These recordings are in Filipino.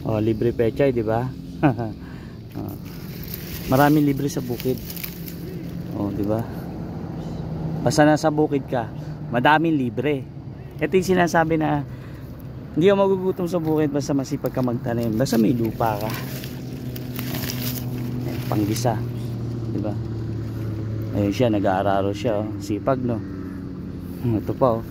Oh, libre pechay, di ba? Oh, maraming libre sa bukid. Oh, di ba? Basta nasa bukid ka, madaming libre. Ito yung sinasabi na hindi ka magugutom sa bukid basta masipag ka magtanim. Basta may lupa ka. Oh, panggisa, di ba? Ayun siya, nag-aararo siya, oh. Sipag, no? Ito pa, oh.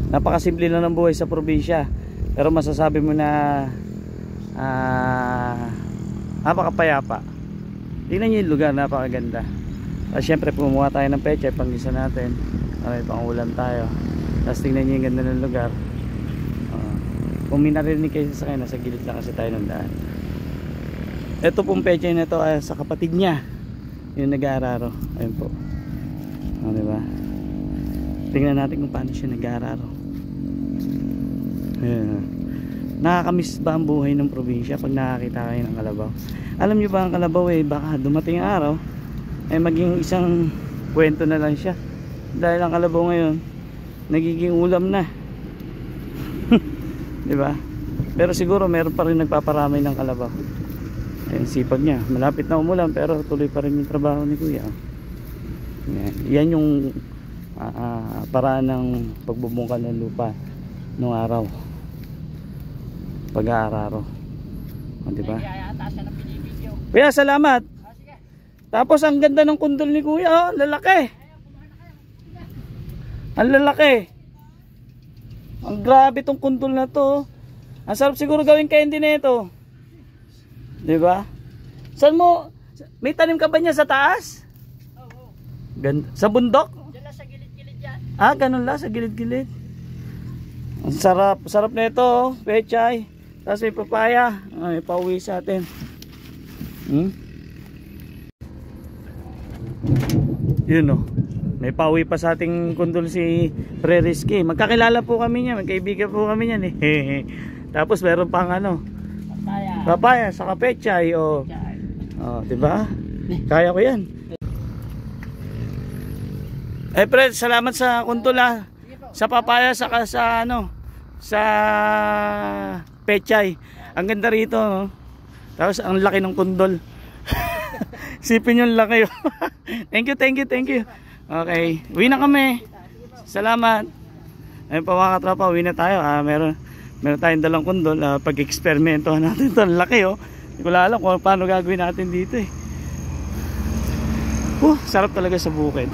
Napakasimple lang ng buhay sa probinsya, pero masasabi mo na napakapayapa. Tingnan nyo yung lugar, napakaganda. Siyempre pumuha tayo ng pechay, panggisa natin, may pangulam tayo. Tapos tingnan nyo yung ganda ng lugar. Kung may narinig kayo sa akin, nasa gilid lang kasi tayo ng daan. Ito pong pechay na ito ay sa kapatid niya, yung nag-aararo. Ayun po, diba? Tingnan natin kung paano siya nag-aararo. Nakakamiss ba ang buhay ng probinsya pag nakakita kayo ng kalabaw? Alam nyo ba ang kalabaw baka dumating ang araw maging isang kwento na lang siya, dahil ang kalabaw ngayon nagiging ulam na. Diba? Pero siguro meron pa rin nagpaparamay ng kalabaw. Ayun, sipag niya, malapit na umulan pero tuloy pa rin yung trabaho ni kuya. Yan yung paraan ng pagbubungkal ng lupa nung araw, pag-aararo. Diba? Kuya, salamat. Tapos ang ganda ng kundol ni kuya, ang lalaki. Ang lalaki. Ang grabe tong kundol na to. Ang sarap siguro gawin candy na ito. Diba? Saan mo, may tanim ka ba niya sa taas? Oo. Sa bundok? Diyan lang sa gilid-gilid yan. Ganun lang, sa gilid-gilid. Ang sarap, sarap na ito, pechay. Tapos may papaya, may pauwi sa atin. Yun o, may pauwi pa sa ating kundol si Pre-Risky. Magkakilala po kami niya, magkaibigan po kami niyan eh. Tapos meron pang papaya, saka pechay o. Diba? Kaya ko yan. Pre, salamat sa kundol sa papaya, saka sa pechay. Ang ganda rito, no? Tapos ang laki ng kundol. Sipin yung laki. Thank you. Okay, uwi na kami. Salamat. Ayun pa mga katropa, uwi na tayo. Meron tayong dalang kundol. Pag-eksperimento natin ito. Ang laki, oh. Hindi ko alam kung paano gagawin natin dito, eh. Sarap talaga sa bukid.